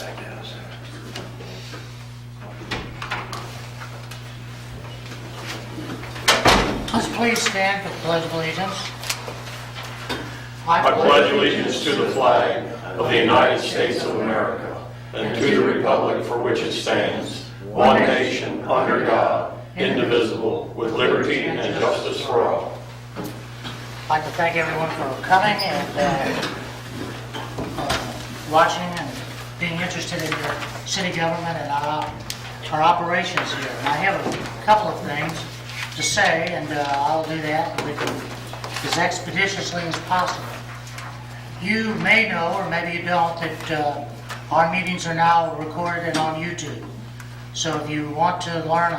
I guess. Let's please stand for the Pledge of Allegiance. I pledge allegiance to the flag of the United States of America and to the republic for which it stands, one nation, under God, indivisible, with liberty and justice for all. I'd like to thank everyone for coming and watching and being interested in your city government and our operations here. And I have a couple of things to say, and I'll do that as expeditiously as possible. You may know, or maybe you don't, that our meetings are now recorded and on YouTube. So if you want to learn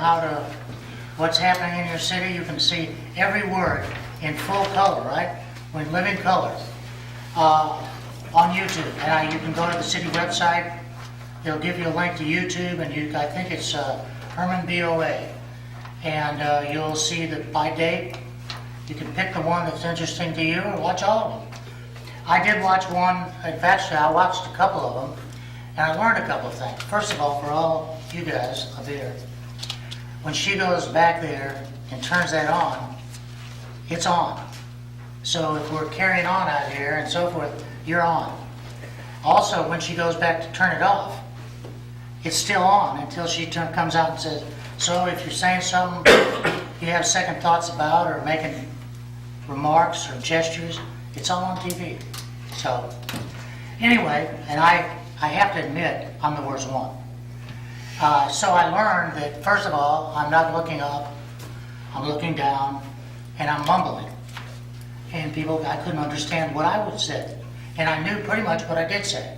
what's happening in your city, you can see every word in full color, right? In living color on YouTube. And you can go to the city website. They'll give you a link to YouTube, and I think it's Herman BOA. And you'll see that by date, you can pick the one that's interesting to you or watch all of them. I did watch one, in fact, I watched a couple of them, and I learned a couple of things. First of all, for all you guys up here, when she goes back there and turns that on, it's on. So if we're carrying on out here and so forth, you're on. Also, when she goes back to turn it off, it's still on until she comes out and says, so if you're saying something you have second thoughts about or making remarks or gestures, it's all on TV. So anyway, and I have to admit, I'm the worst one. So I learned that, first of all, I'm not looking up, I'm looking down, and I'm mumbling. And I couldn't understand what I would say. And I knew pretty much what I did say.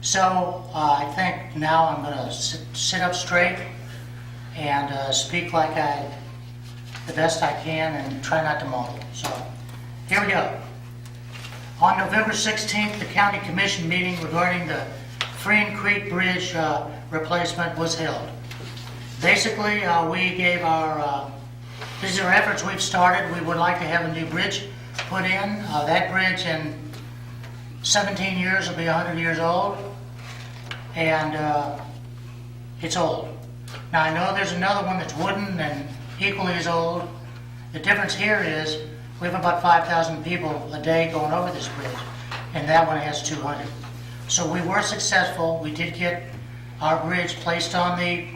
So I think now I'm going to sit up straight and speak like the best I can and try not to mumble. So here we go. On November 16th, the County Commission meeting regarding the Freen Creek Bridge replacement was held. Basically, we gave these are efforts we've started. We would like to have a new bridge put in. That bridge in 17 years will be 100 years old, and it's old. Now I know there's another one that's wooden and equally as old. The difference here is we have about 5,000 people a day going over this bridge, and that one has 200. So we were successful. We did get our bridge placed on the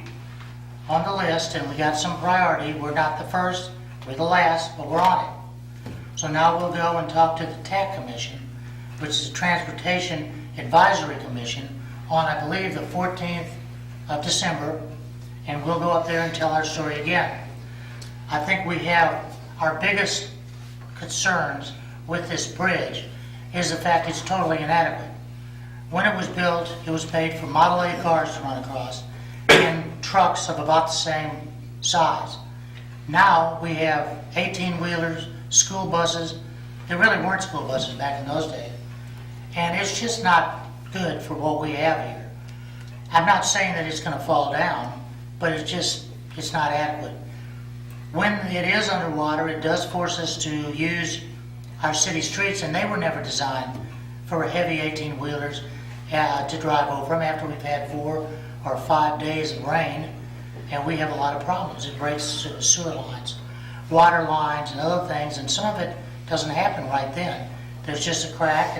list, and we got some priority. We're not the first, we're the last, but we're on it. So now we'll go and talk to the TAC Commission, which is the Transportation Advisory Commission, on I believe the 14th of December, and we'll go up there and tell our story again. I think we have our biggest concerns with this bridge is the fact it's totally inadequate. When it was built, it was made for Model A cars to run across and trucks of about the same size. Now we have 18-wheelers, school buses. There really weren't school buses back in those days. And it's just not good for what we have here. I'm not saying that it's going to fall down, but it's not adequate. When it is underwater, it does force us to use our city streets, and they were never designed for heavy 18-wheelers to drive over them after we've had 4 or 5 days of rain, and we have a lot of problems. It breaks sewer lines, water lines, and other things, and some of it doesn't happen right then. There's just a crack,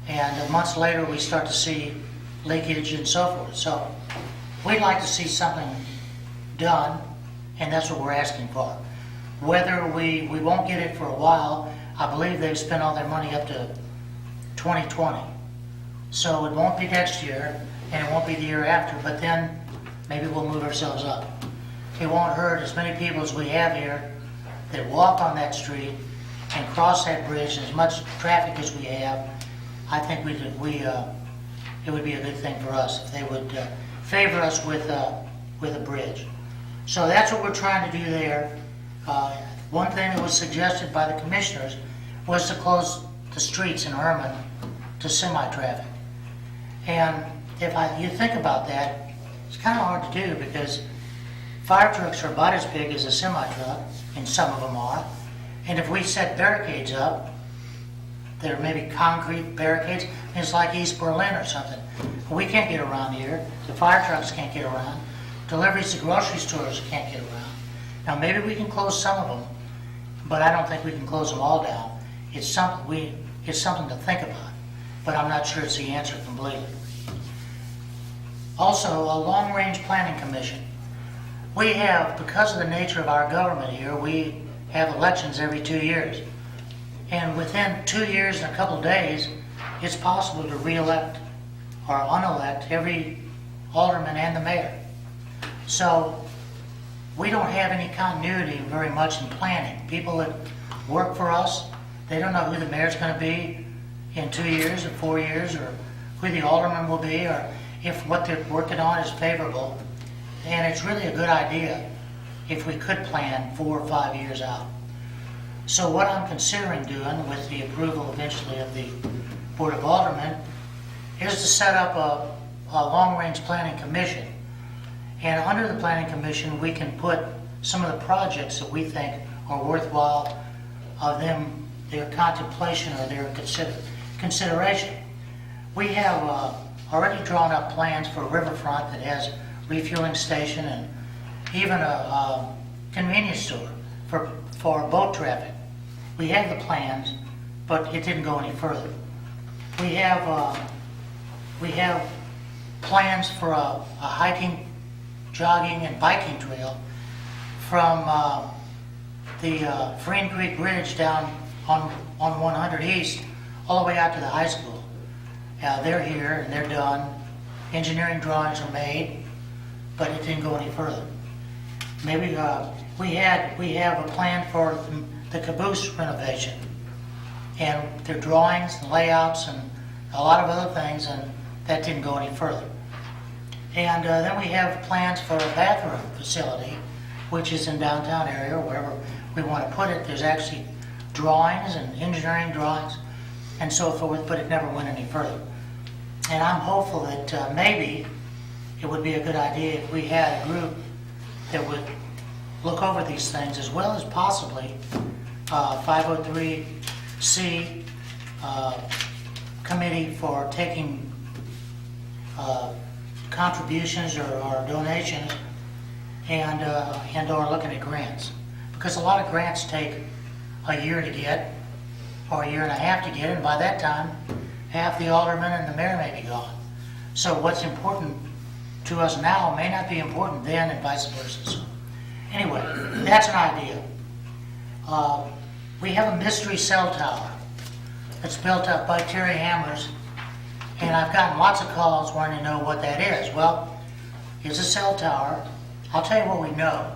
and months later we start to see leakage and so forth. So we'd like to see something done, and that's what we're asking for. Whether we won't get it for a while, I believe they've spent all their money up to 2020. So it won't be next year, and it won't be the year after, but then maybe we'll move ourselves up. It won't hurt as many people as we have here that walk on that street and cross that bridge, and as much traffic as we have. I think it would be a good thing for us if they would favor us with a bridge. So that's what we're trying to do there. One thing that was suggested by the commissioners was to close the streets in Herman to semi-traffic. And if you think about that, it's kind of hard to do because fire trucks are about as big as a semi-truck, and some of them are. And if we set barricades up, there may be concrete barricades, it's like East Berlin or something. We can't get around here. The fire trucks can't get around. Deliveries to grocery stores can't get around. Now, maybe we can close some of them, but I don't think we can close them all down. It's something to think about, but I'm not sure it's the answer completely. Also, a long-range planning commission. We have, because of the nature of our government here, we have elections every 2 years. And within 2 years and a couple days, it's possible to re-elect or unelect every alderman and the mayor. So we don't have any continuity very much in planning. People that work for us, they don't know who the mayor's going to be in 2 years or 4 years, or who the alderman will be, or if what they're working on is favorable. And it's really a good idea if we could plan 4 or 5 years out. So what I'm considering doing, with the approval eventually of the Board of Aldermen, is to set up a long-range planning commission. And under the planning commission, we can put some of the projects that we think are worthwhile of them, their contemplation or their consideration. We have already drawn up plans for a riverfront that has refueling station and even a convenience store for boat traffic. We have the plans, but it didn't go any further. We have plans for a hiking, jogging, and biking trail from the Freen Creek Bridge down on 100 East all the way out to the high school. They're here and they're done. Engineering drawings are made, but it didn't go any further. Maybe we have a plan for the caboose renovation, and their drawings and layouts and a lot of other things, and that didn't go any further. And then we have plans for a bathroom facility, which is in downtown area, wherever we want to put it. There's actually drawings and engineering drawings and so forth, but it never went any further. And I'm hopeful that maybe it would be a good idea if we had a group that would look over these things, as well as possibly 503C committee for taking contributions or donations and or looking at grants. Because a lot of grants take a year to get, or a year and a half to get, and by that time, half the aldermen and the mayor may be gone. So what's important to us now may not be important then, and vice versa. So anyway, that's an idea. We have a mystery cell tower that's built up by Terry Hammers, and I've gotten lots of calls wanting to know what that is. Well, it's a cell tower. I'll tell you what we know,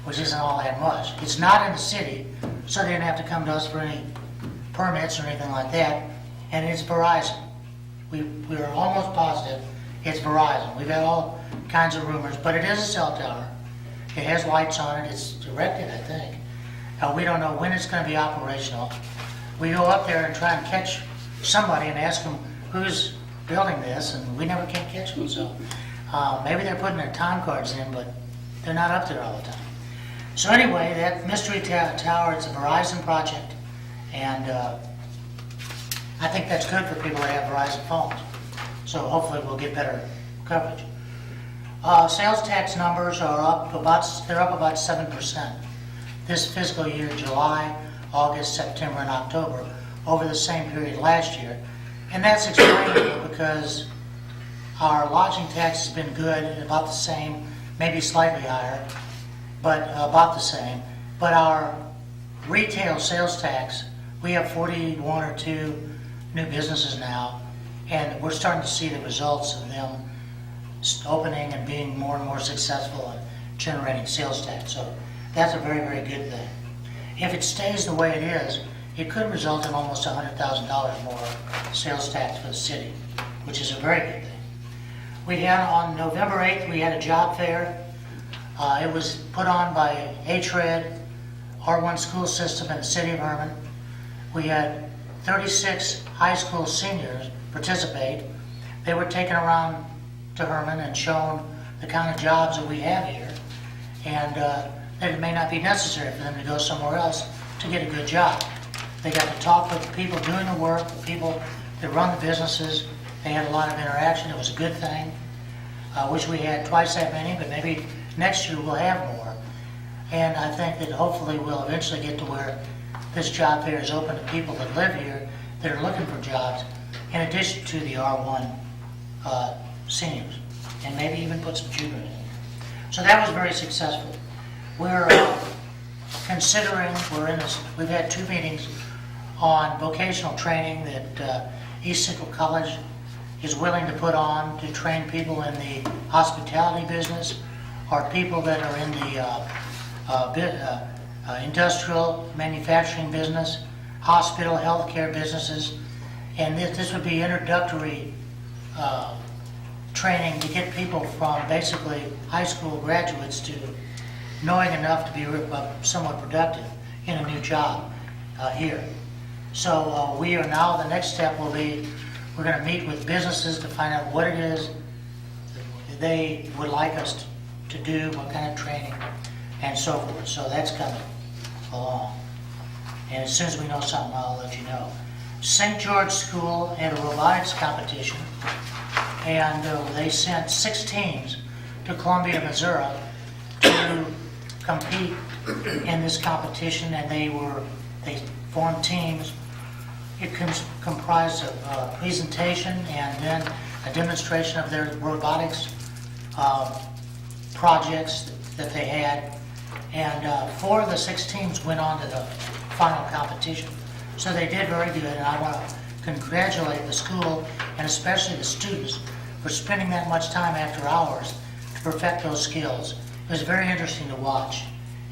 which isn't all that much. It's not in the city, so they didn't have to come to us for any permits or anything like that, and it's Verizon. We're almost positive it's Verizon. We've had all kinds of rumors, but it is a cell tower. It has lights on it. It's directed, I think. We don't know when it's going to be operational. We go up there and try and catch somebody and ask them who's building this, and we never can catch them. So maybe they're putting their time cards in, but they're not up there all the time. So anyway, that mystery tower, it's a Verizon project, and I think that's good for people that have Verizon phones. So hopefully we'll get better coverage. Sales tax numbers are up about 7% this fiscal year, July, August, September, and October, over the same period last year. And that's explainable because our lodging tax has been good, about the same, maybe slightly higher, but about the same. But our retail sales tax, we have 41 or 2 new businesses now, and we're starting to see the results of them opening and being more and more successful in generating sales tax. So that's a very, very good thing. If it stays the way it is, it could result in almost $100,000 more sales tax for the city, which is a very good thing. We had on November 8th, we had a job fair. It was put on by HRED, R1 School System, and the City of Herman. We had 36 high school seniors participate. They were taken around to Herman and shown the kind of jobs that we have here, and that it may not be necessary for them to go somewhere else to get a good job. They got to talk with the people doing the work, the people that run the businesses, They had a lot of interaction. It was a good thing. I wish we had twice that many, but maybe next year we'll have more. And I think that hopefully we'll eventually get to where this job fair is open to people that live here that are looking for jobs, in addition to the R1 seniors, and maybe even put some children in. So that was very successful. We're considering, we've had 2 meetings on vocational training that East Central College is willing to put on to train people in the hospitality business or people that are in the industrial manufacturing business, hospital, healthcare businesses. And this would be introductory training to get people from basically high school graduates to knowing enough to be somewhat productive in a new job here. So we are now, the next step will be, we're going to meet with businesses to find out what it is they would like us to do, what kind of training, and so forth. So that's coming along. And as soon as we know something, I'll let you know. St. George School had a robotics competition, and they sent 6 teams to Columbia, Missouri to compete in this competition, and they formed teams. It comprised of presentation and then a demonstration of their robotics projects that they had. And 4 of the 6 teams went on to the final competition. So they did very good, and I want to congratulate the school and especially the students for spending that much time after hours to perfect those skills. It was very interesting to watch.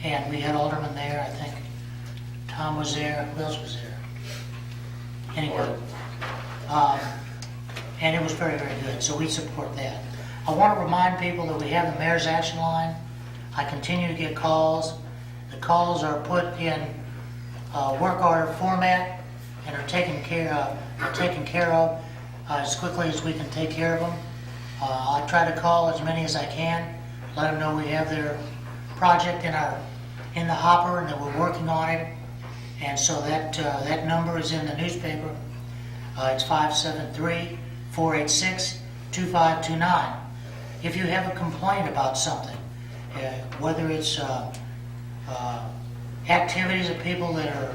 And we had Alderman there, I think Tom was there, who else was there? Anyway, and it was very, very good, so we support that. I want to remind people that we have the Mayor's Action Line. I continue to get calls. The calls are put in work order format and are taken care of as quickly as we can take care of them. I try to call as many as I can, let them know we have their project in the hopper and that we're working on it. And so that number is in the newspaper. It's 573-486-2529. If you have a complaint about something, whether it's activities of people that are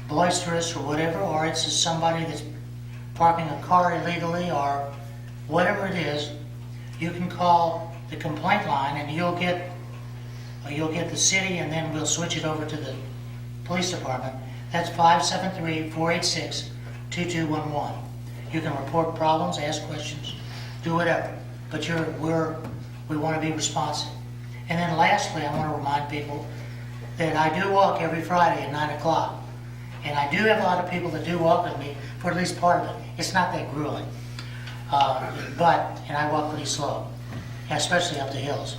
boisterous or whatever, or it's just somebody that's parking a car illegally or whatever it is, you can call the complaint line and you'll get the city, and then we'll switch it over to the police department. That's 573-486-2211. You can report problems, ask questions, do whatever, but we want to be responsive. And then lastly, I want to remind people that I do walk every Friday at 9 o'clock. And I do have a lot of people that do walk with me for at least part of it. It's not that grueling. And I walk pretty slow, especially up the hills.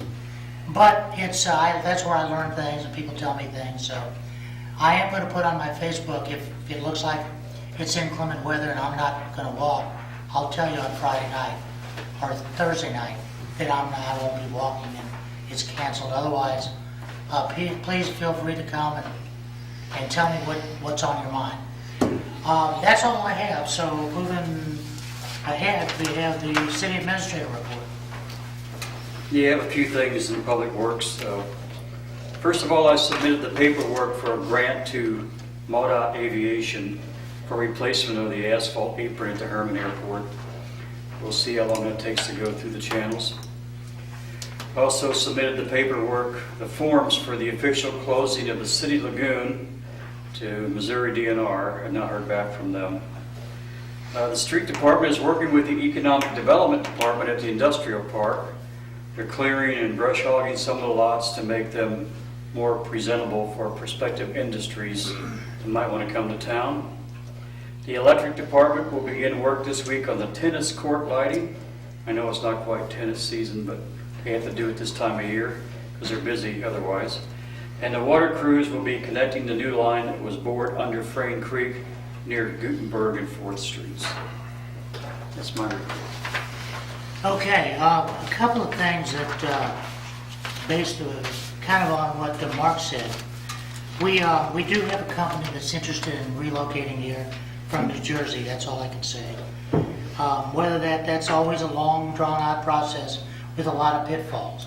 But it's that's where I learn things and people tell me things. So I am going to put on my Facebook, if it looks like it's inclement weather and I'm not going to walk, I'll tell you on Friday night or Thursday night that I won't be walking and it's canceled. Otherwise, please feel free to come and tell me what's on your mind. That's all I have. So moving ahead, we have the city administrator report. Yeah, I have a few things in Public Works. First of all, I submitted the paperwork for a grant to MoDOT Aviation for replacement of the asphalt apron at the Herman Airport. We'll see how long it takes to go through the channels. I also submitted the paperwork, the forms for the official closing of the City Lagoon to Missouri DNR. I've not heard back from them. The street department is working with the Economic Development Department at the Industrial Park. They're clearing and brush hogging some of the lots to make them more presentable for prospective industries that might want to come to town. The electric department will begin work this week on the tennis court lighting. I know it's not quite tennis season, but they have to do it this time of year because they're busy otherwise. And the water crews will be connecting the new line that was bored under Frayne Creek near Gutenberg and 4th Streets. That's my report. Okay, a couple of things that based kind of on what Mark said. We do have a company that's interested in relocating here from New Jersey. That's all I can say. Whether that's always a long, drawn-out process with a lot of pitfalls.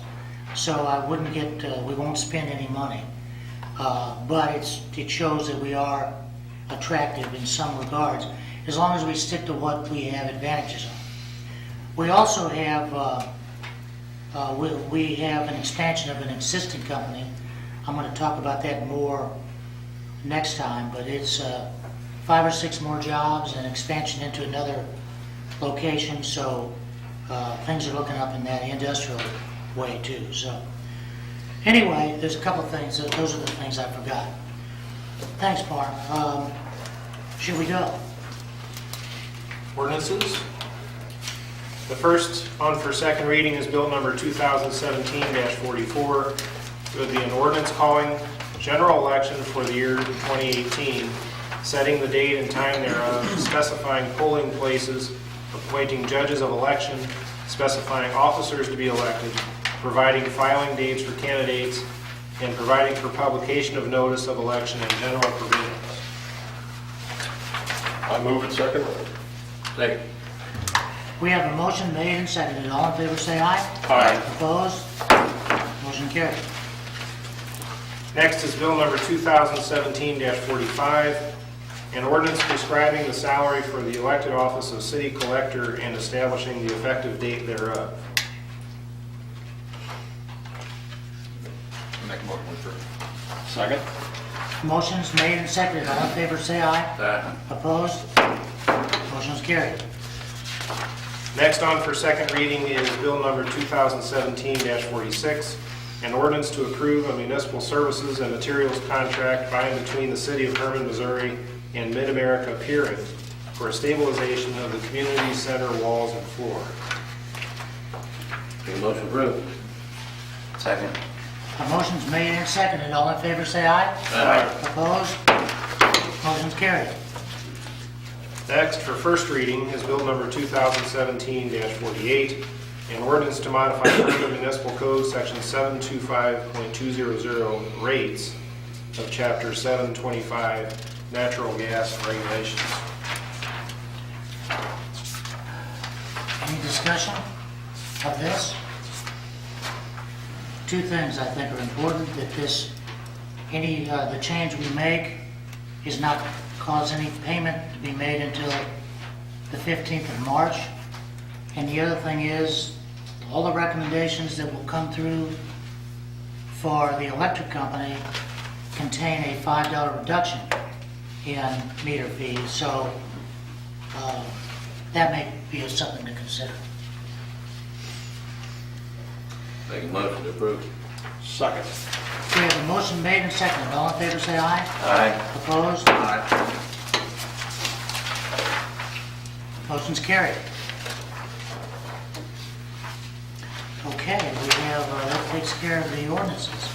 So I wouldn't get, we won't spend any money. But it shows that we are attractive in some regards, as long as we stick to what we have advantages on. We also have, we have an expansion of an existing company. I'm going to talk about that more next time, but it's 5 or 6 more jobs and expansion into another location, so things are looking up in that industrial way too. So anyway, there's a couple of things, those are the things I forgot. Thanks, Mark. Should we go? Ordinances. The first on for second reading is Bill number 2017-44. It would be an ordinance calling general election for the year 2018, setting the date and time thereof, specifying polling places, appointing judges of election, specifying officers to be elected, providing filing dates for candidates, and providing for publication of notice of election and general provisions. I move it second. Second. We have a motion made and seconded. All in favor say aye. Aye. Opposed? Motion carried. Next is Bill number 2017-45, an ordinance prescribing the salary for the elected office of city collector and establishing the effective date thereof. Make a motion to approve. Second. Motion's made and seconded. All in favor say aye. Aye. Opposed? Motion's carried. Next on for second reading is Bill number 2017-46, an ordinance to approve a municipal services and materials contract by and between the city of Herman, Missouri and Mid-America Piering for a stabilization of the community center walls and floor. Make a motion to approve. Second. A motion's made and seconded. All in favor say aye. Aye. Opposed? Motion's carried. Next, for first reading, is Bill number 2017-48, an ordinance to modify Herman Municipal Code Section 725.200 rates of Chapter 725 Natural Gas Regulations. Any discussion of this? Two things I think are important, that the change we make is not cause any payment to be made until the 15th of March. And the other thing is, all the recommendations that will come through for the electric company contain a $5 reduction in meter fees, so that may be something to consider. Make a motion to approve. Second. We have a motion made and seconded. All in favor say aye. Aye. Opposed? Aye. Motion's carried. Okay, we have, that takes care of the ordinances.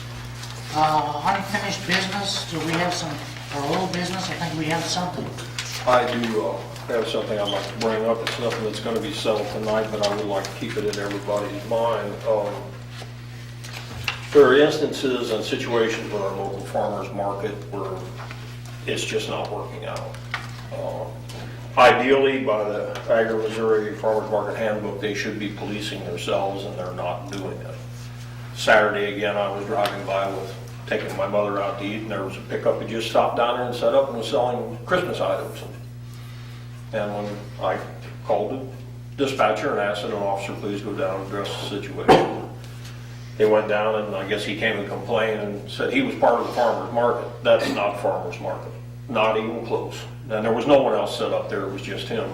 Unfinished business, do we have some, or old business? I think we have something. I do have something I'd like to bring up. It's nothing that's going to be settled tonight, but I would like to keep it in everybody's mind. There are instances and situations with our local farmers market where it's just not working out. Ideally, by the Agri-Missouri Farmers Market Handbook, they should be policing themselves, and they're not doing it. Saturday, again, I was driving by taking my mother out to eat, and there was a pickup that just stopped down there and set up and was selling Christmas items. And when I called the dispatcher and asked that an officer please go down and address the situation, they went down, and I guess he came and complained and said he was part of the farmer's market. That's not farmer's market, not even close. And there was no one else set up there, it was just him.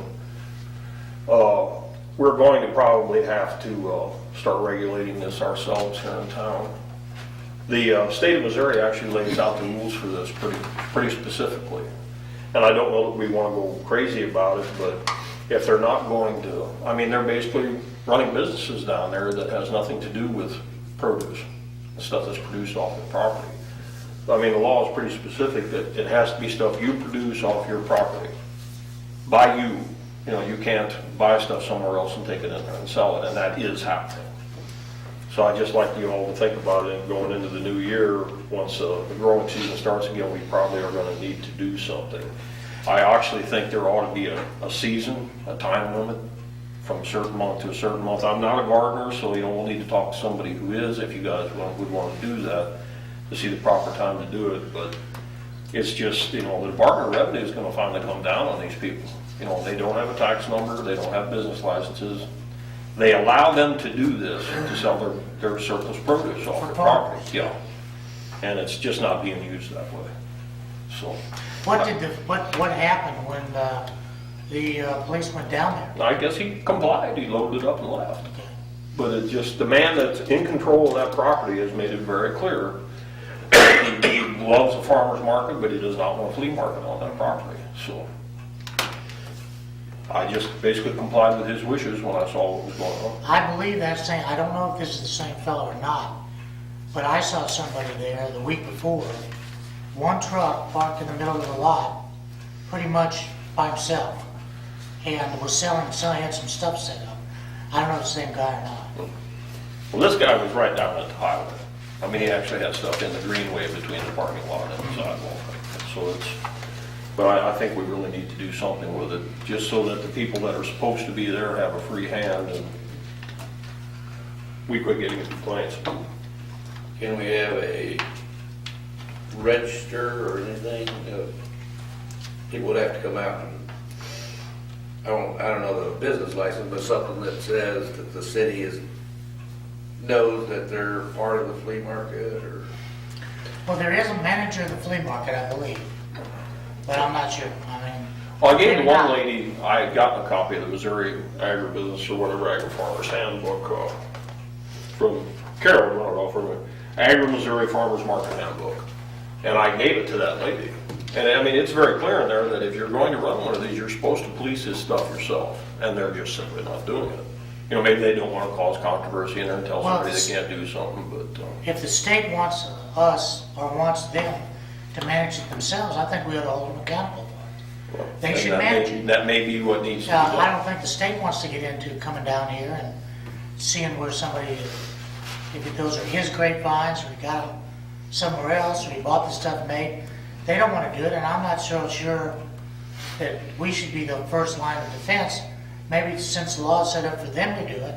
We're going to probably have to start regulating this ourselves here in town. The state of Missouri actually lays out the rules for this pretty specifically. And I don't know that we want to go crazy about it, but if they're not going to, I mean, they're basically running businesses down there that has nothing to do with produce, the stuff that's produced off the property. I mean, the law is pretty specific that it has to be stuff you produce off your property, by you. You know, you can't buy stuff somewhere else and take it in there and sell it, and that is happening. So I'd just like you all to think about it, and going into the new year, once the growing season starts again, we probably are going to need to do something. I actually think there ought to be a season, a time limit from a certain month to a certain month. I'm not a gardener, so we'll need to talk to somebody who is, if you guys would want to do that, to see the proper time to do it, but it's just, the Department of Revenue is gonna finally come down on these people. They don't have a tax number, they don't have business licenses. They allow them to do this, to sell their surplus produce off their property, yeah. And it's just not being used that way, so. What happened when the police went down there? I guess he complied, he loaded it up and left. But it just, the man that's in control of that property has made it very clear. He loves the farmer's market, but he does not want a flea market on that property, so. I just basically complied with his wishes when I saw what was going on. I believe that's saying, I don't know if this is the same fellow or not, but I saw somebody there the week before, one truck parked in the middle of the lot, pretty much by himself, and was selling, had some stuff set up. I don't know if it's the same guy or not. Well, this guy was right down at the highway. I mean, he actually had stuff in the greenway between the parking lot and the sidewalk. So it's, but I think we really need to do something with it, just so that the people that are supposed to be there have a free hand and we quit getting complaints. Can we have a register or anything? People would have to come out and, I don't know the business license, but something that says that the city knows that they're part of the flea market, or? Well, there is a manager of the flea market, I believe, but I'm not sure. I mean. Well, I gave the maybe one not. lady, I had gotten a copy of the Missouri Agribusiness or whatever, Agri-Farmers Handbook from Carol, I don't know, from the Agri-Missouri Farmers Market Handbook. And I gave it to that lady. And I mean, it's very clear in there that if you're going to run one of these, you're supposed to police this stuff yourself. And they're just simply not doing it. Maybe they don't want to cause controversy and then tell somebody they can't do something, but. If the state wants us or wants them to manage it themselves, I think we ought to hold them accountable for it. They and should that manage may- it. That may be what needs to be I done. don't think the state wants to get into coming down here and seeing where somebody, if those are his grapevines, or he got them somewhere else, or he bought the stuff made. They don't want to do it, and I'm not so sure that we should be the first line of defense. Maybe since the law is set up for them to do it,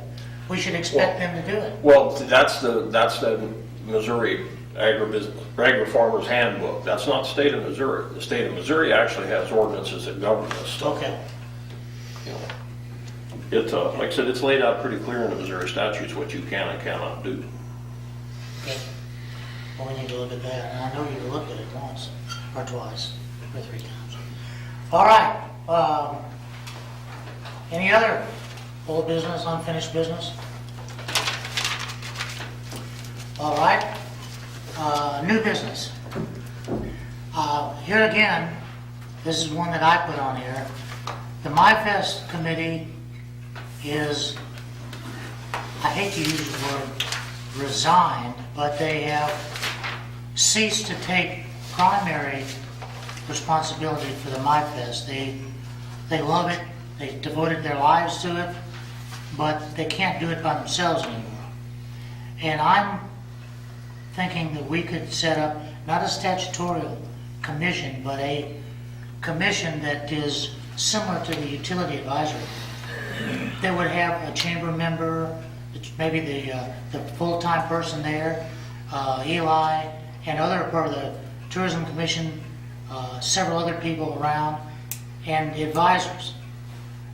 we should expect them to do it. Well, that's the Missouri Agri-Farmers Handbook. That's not the state of Missouri. The state of Missouri actually has ordinances that govern this stuff. Okay. It, like I said, it's laid out pretty clear in the Missouri statutes what you can and cannot do. Okay. Well, we need to look at that, and I know you looked at it once, or twice, or 3 times. All right, any other old business, unfinished business? All right, new business. Here again, this is one that I put on here. The MyFest committee is, I hate to use the word resigned, but they have ceased to take primary responsibility for the MyFest. They love it, they devoted their lives to it, but they can't do it by themselves anymore. And I'm thinking that we could set up, not a statutory commission, but a commission that is similar to the utility advisory. That would have a chamber member, maybe the full-time person there, Eli, and other part of the tourism commission, several other people around, and advisors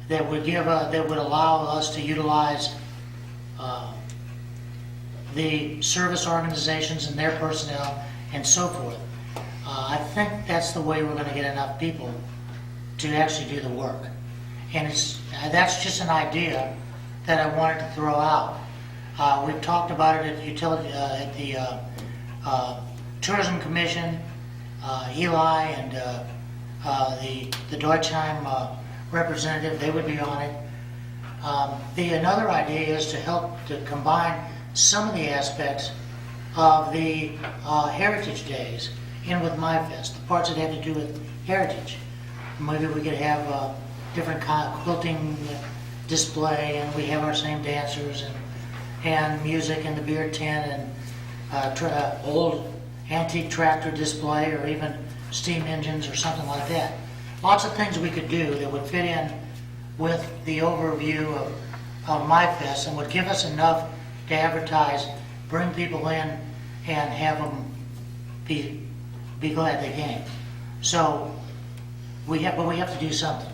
that would that would allow us to utilize the service organizations and their personnel and so forth. I think that's the way we're going to get enough people to actually do the work. And that's just an idea that I wanted to throw out. We've talked about it at the Tourism Commission, Eli and the Deutsheim representative, they would be on it. Another idea is to help to combine some of the aspects of the Heritage Days in with MyFest, the parts that have to do with heritage. Maybe we could have different kind of quilting display, and we have our same dancers and music and the beer tent and old antique tractor display, or even steam engines or something like that. Lots of things we could do that would fit in with the overview of MyFest and would give us enough to advertise, bring people in, and have them be glad they came. So we have to do something.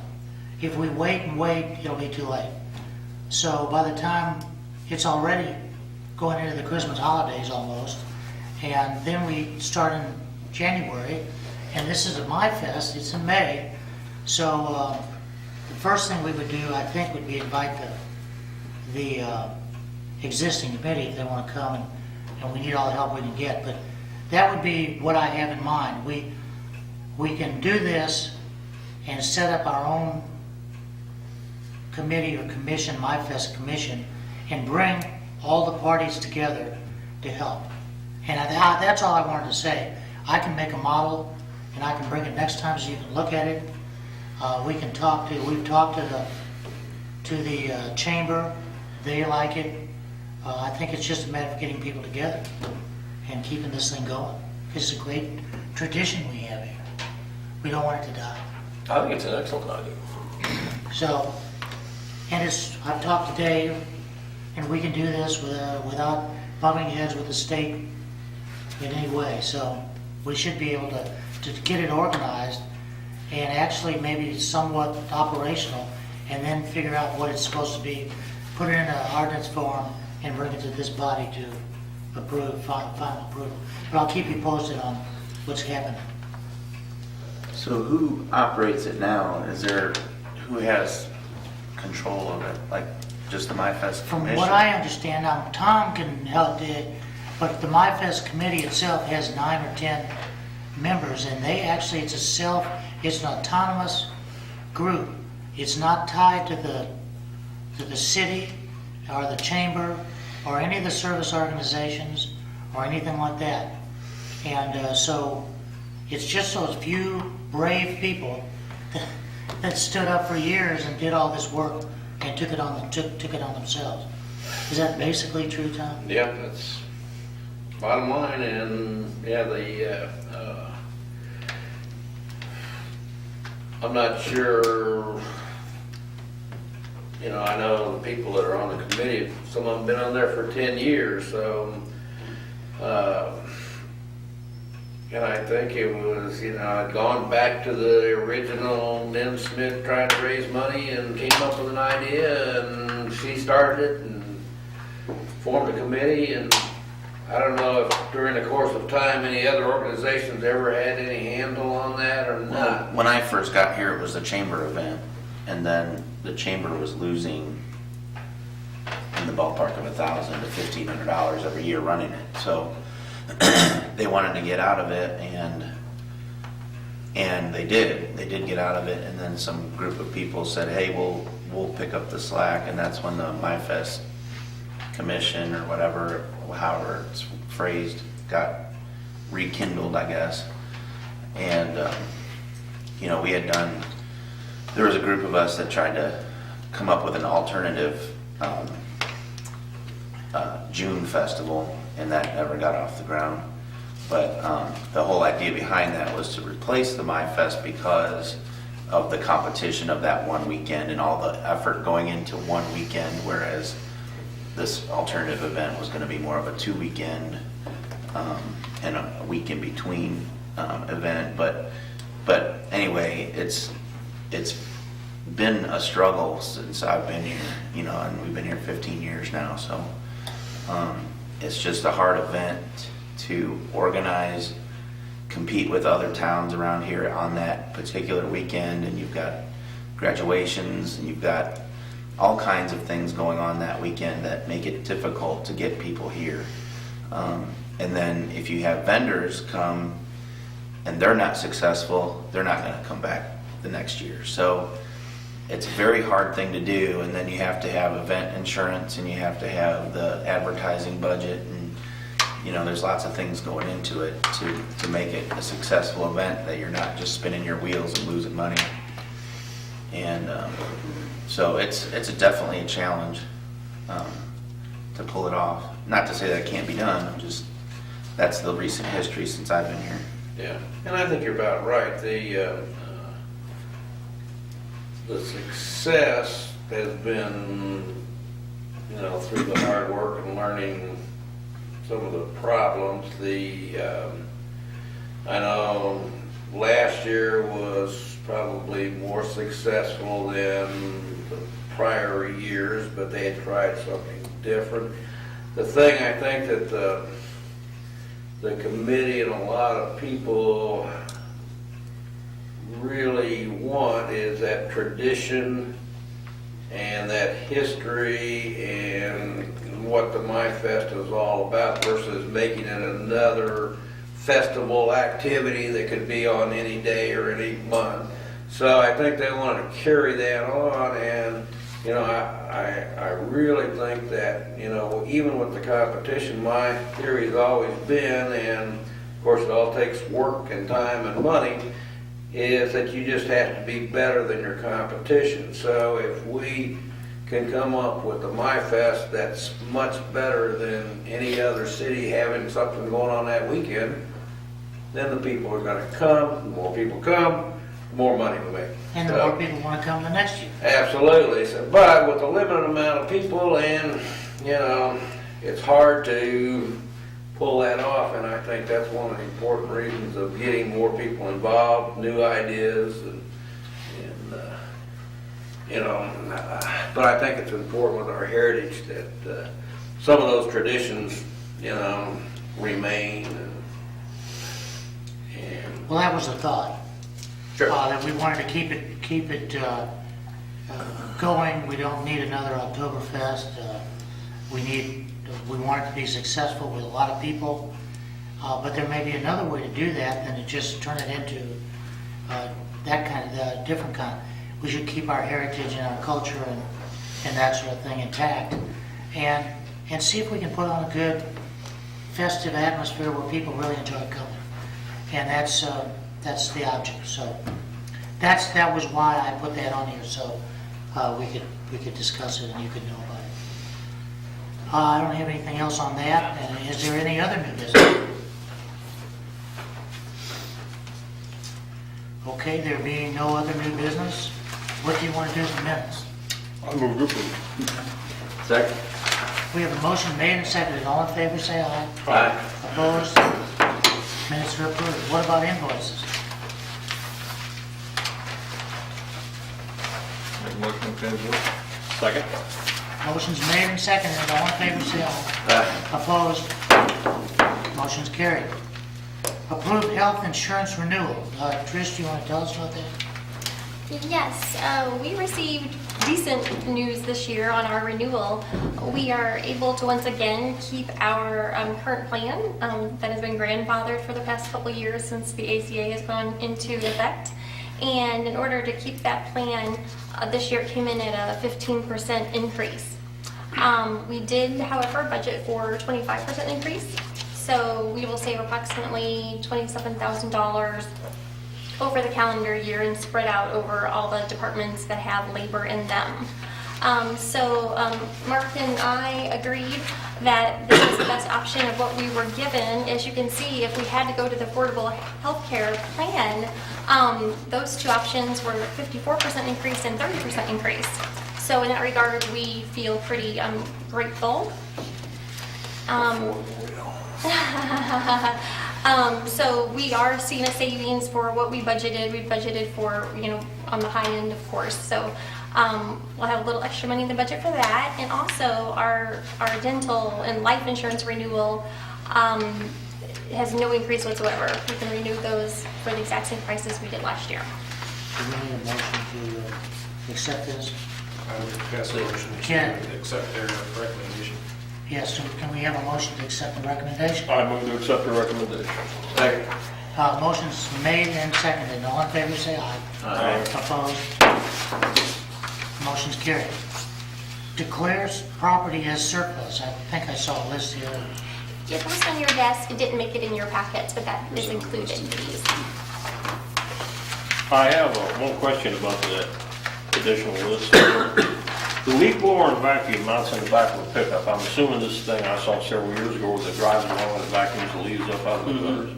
If we wait and wait, it'll be too late. So by the time it's already going into the Christmas holidays almost, and then we start in January, and this is a MyFest, it's in May. So the first thing we would do, I think, would be invite the existing committee if they want to come, and we need all the help we can get. But that would be what I have in mind. We can do this and set up our own committee or commission, MyFest commission, and bring all the parties together to help. And that's all I wanted to say. I can make a model and I can bring it next time so you can look at it. We've talked to the chamber. They like it. I think it's just a matter of getting people together and keeping this thing going. It's a great tradition we have here. We don't want it to die. I think it's an excellent idea. So, and I've talked to Dave, and we can do this without bumping heads with the state in any way. So we should be able to get it organized and actually maybe somewhat operational, and then figure out what it's supposed to be, put it in an ordinance form, and bring it to this body to approve, final approval. But I'll keep you posted on what's happening. So who operates it now? Who has control of it? Like just the MyFest From commission? what I understand, Tom can help it, but the MyFest committee itself has 9 or 10 members, and it's an autonomous group. It's not tied to the city or the chamber or any of the service organizations or anything like that. And so it's just those few brave people that stood up for years and did all this work and took it on themselves. Is that basically true, Tom? Yeah, that's bottom line, and yeah, I'm not sure, I know the people that are on the committee, some of them been on there for 10 years, so, and I think it was, I'd gone back to the original Lynn Smith trying to raise money and came up with an idea, and she started it and formed a committee, and I don't know if during the course of time any other organizations ever had any handle on that or not. When I first got here, it was a chamber event, and then the chamber was losing in the ballpark of $1,000 to $1,500 every year running it. So they wanted to get out of it, and they did. They did get out of it, and then some group of people said, "Hey, we'll pick up the slack," and that's when the MyFest commission or whatever, however it's phrased, got rekindled, I guess. And we had there was a group of us that tried to come up with an alternative June festival, and that never got off the ground. But the whole idea behind that was to replace the MyFest because of the competition of that one weekend and all the effort going into one weekend, whereas this alternative event was going to be more of a 2-weekend and a week in between event. But anyway, it's been a struggle since I've been here, and we've been here 15 years now. So it's just a hard event to organize, compete with other towns around here on that particular weekend, and you've got graduations and you've got all kinds of things going on that weekend that make it difficult to get people here. And then if you have vendors come and they're not successful, they're not going to come back the next year. So it's a very hard thing to do, and then you have to have event insurance and you have to have the advertising budget, and there's lots of things going into it to make it a successful event, that you're not just spinning your wheels and losing money. And so it's definitely a challenge to pull it off. Not to say that it can't be done, that's the recent history since I've been here. Yeah, and I think you're about right. the success has been, through the hard work and learning some of the problems. I know last year was probably more successful than the prior years, but they had tried something different. The thing I think that the committee and a lot of people really want is that tradition and that history and what the MyFest is all about versus making it another festival activity that could be on any day or any month. So I think they want to carry that on, and I really think that even with the competition, my theory has always been, and of course it all takes work and time and money, is that you just have to be better than your competition. So if we can come up with a MyFest that's much better than any other city having something going on that weekend, then the people are going to come. The more people come, the more money we make. And the more people want to come the next year. Absolutely. So, but with a limited amount of people, and it's hard to pull that off. And I think that's one of the important reasons of getting more people involved, new ideas, but I think it's important with our heritage that some of those traditions, remain. Well, that was the thought. Sure. That we wanted to keep it going. We don't need another Oktoberfest. We want it to be successful with a lot of people. But there may be another way to do that than to just turn it into that kind of different kind. We should keep our heritage and our culture and that sort of thing intact, and see if we can put on a good festive atmosphere where people really enjoy coming. And that's the object. So that was why I put that on here, so we could discuss it and you could know about it. I don't have anything else on that. And is there any other new business? Okay, there being no other new business, what do you want to do with the minutes? I move to approve. Second. We have a motion made and seconded. All in favor, say aye. Aye. Opposed? Minutes are approved. What about invoices? Second. Motion's made and seconded. All in favor, say aye. Aye. Opposed? Motion's carried. Approved health insurance renewal. Trish, do you want to tell us about that? Yes, we received decent news this year on our renewal. We are able to once again keep our current plan that has been grandfathered for the past couple years since the ACA has gone into effect. And in order to keep that plan, this year it came in at a 15% increase. We did, however, budget for a 25% increase. So we will save approximately $27,000 over the calendar year and spread out over all the departments that have labor in them. Mark and I agreed that this is the best option of what we were given. As you can see, if we had to go to the affordable health care plan, those two options were 54% increase and 30% increase. So in that regard, we feel pretty grateful. So we are seeing a savings for what we budgeted. We budgeted for, on the high end, of course. So we'll have a little extra money in the budget for that. And also our dental and life insurance renewal has no increase whatsoever. We can renew those for the exact same prices we did last year. Do we need a motion to accept this? I would pass a motion Ken. to accept their recommendation. Yes, so can we have a motion to accept the recommendation? I move to accept the recommendation. Second. Motion's made and seconded. All in favor, say aye. Aye. Opposed? Motion's carried. Declares property as surplus. I think I saw a list here. It was on your desk. It didn't make it in your packets, but that is included, please. I have one question about that additional list. The leaf blower and vacuum mounts in the back of a pickup. I'm assuming this thing I saw several years ago where it drives along and vacuums the leaves up out of the gutters.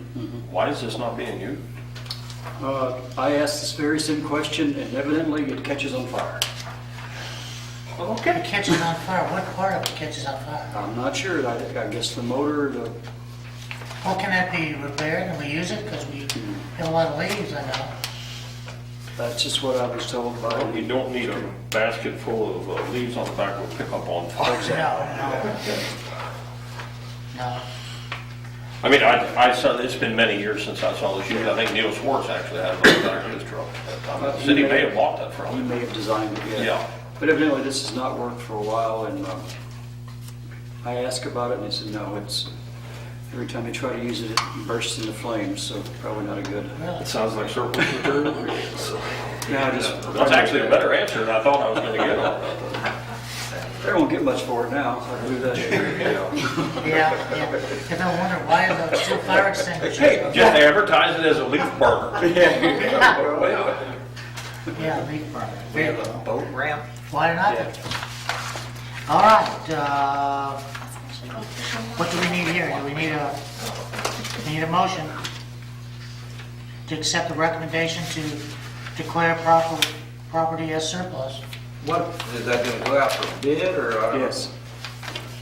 Why is this not being used? I asked this very same question, and evidently it catches on fire. It catches on fire. What part of it catches on fire? I'm not sure. I guess the motor, the Well, can that be repaired and we use it? Because we have a lot of leaves, I know. that's just what I was told by. You don't need a basket full of leaves on the back of a pickup on fire. No. I mean, I saw, it's been many years since I saw this used. I think Neil Schwartz actually had it on the back of his truck. The city may have bought that He from him. may have designed it, yeah. Yeah. But evidently this has not worked for a while, and I asked about it, and he said, no, it's, every time you try to use it, it bursts into flames, so probably not a good. It sounds like surplus material. Yeah, just. That's actually a better answer than I thought I was gonna get on that. They won't get much for it now, I believe that. Yeah. If I wonder why those two fire extinguishers. Hey, just advertise it as a leaf burner. Yeah, leaf burner. We have a boat ramp. Why not? Yeah. All right, what do we need here? Do we need a motion to accept the recommendation to declare property as surplus? What, is that gonna go out for bid, or? Yes.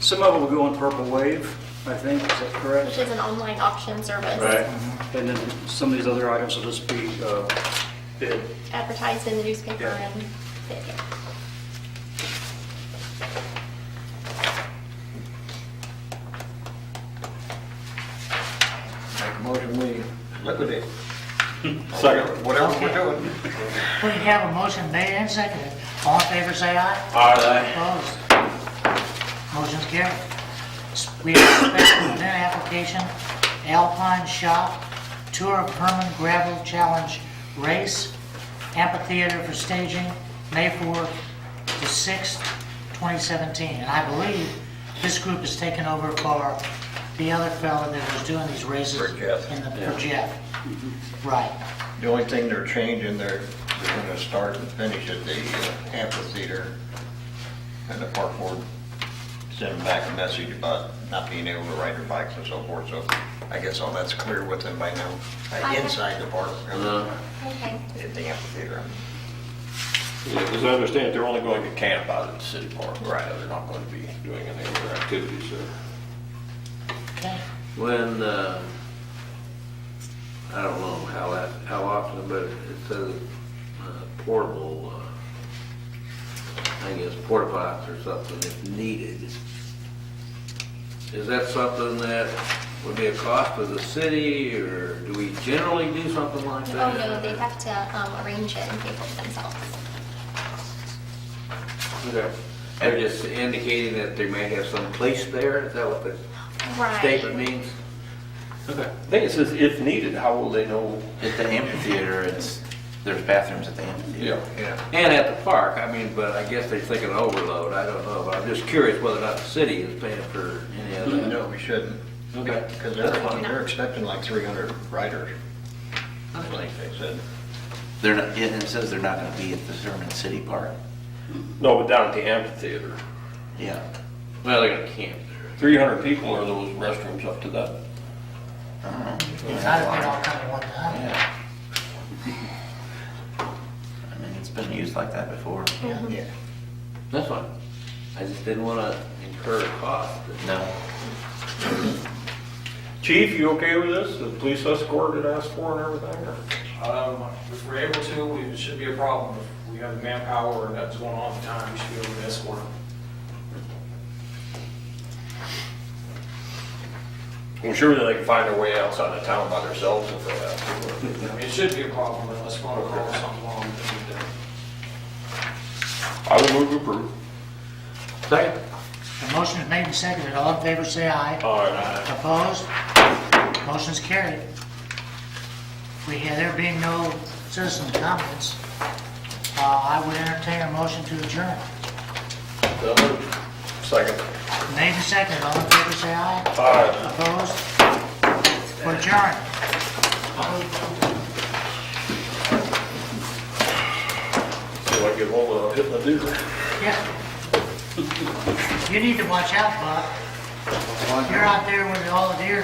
Some of it will go on Purple Wave, I think, is that Which correct? is an online auction service. Right. And then some of these other items will just be bid. Advertised in the newspaper Yeah. and bid. Make a motion, we liquidate. Second. Whatever we're doing. We have a motion made and seconded. All in favor, say aye. Aye. Opposed? Motion's carried. We have a special event application, Alpine Shop, Tour of Herman Gravel Challenge Race, amphitheater for staging, May 4th to 6th, 2017. And I believe this group is taking over for the other fella that was doing these races. For Jeff. For Jeff. Right. The only thing they're changing, they're gonna start and finish at the amphitheater, and the park board sent them back a message about not being able to ride their bikes and so forth, so I guess all that's clear with them by now. Inside the park, Okay. at the amphitheater. As I understand it, they're only going to camp out at the city park. Right. They're not going to be doing any other activities there. Okay. When, I don't know how often, but it says portable, I guess porta pots or something if needed. Is that something that would be a cost to the city, or do we generally do something like Oh, that? no, they have to arrange it and pay for it themselves. Okay. They're just indicating that they may have some place there, is that what the Right. statement means? Okay. I think it says if needed, how will they know? At the amphitheater, there's bathrooms at the amphitheater. Yeah. And at the park, I mean, but I guess they're thinking overload, I don't know, but I'm just curious whether or not the city is paying for any of that. No, we shouldn't, Okay. because they're expecting like 300 riders. I think they said. They're not, and it says they're not gonna be at the Sherman City Park. No, but down at the amphitheater. Yeah. Well, they're gonna camp there. 300 people are those restrooms up to that. I don't know. It's not if they all come at one time. Yeah. I mean, it's been used like that before. Yeah. That's fine. I just didn't wanna incur a cost. No. Chief, you okay with this? The police escort it asked for and everything? or? If we're able to, it shouldn't be a problem. If we have the manpower and that's going on at the time, we should be able to escort them. I'm sure that they can find their way outside of town by themselves if they have to. I mean, it shouldn't be a problem unless we're going to call something along. I will move to approve. Second. The motion is made and seconded. All in favor, say aye. Aye. Opposed? Motion's carried. There being no citizen comments, I would entertain a motion to adjourn. Second. Made and seconded. All in favor, say aye. Aye. Opposed? We're adjourned. See if I get hold of hitting the deer. Yeah. You need to watch out, Buck. You're out there with all the deer.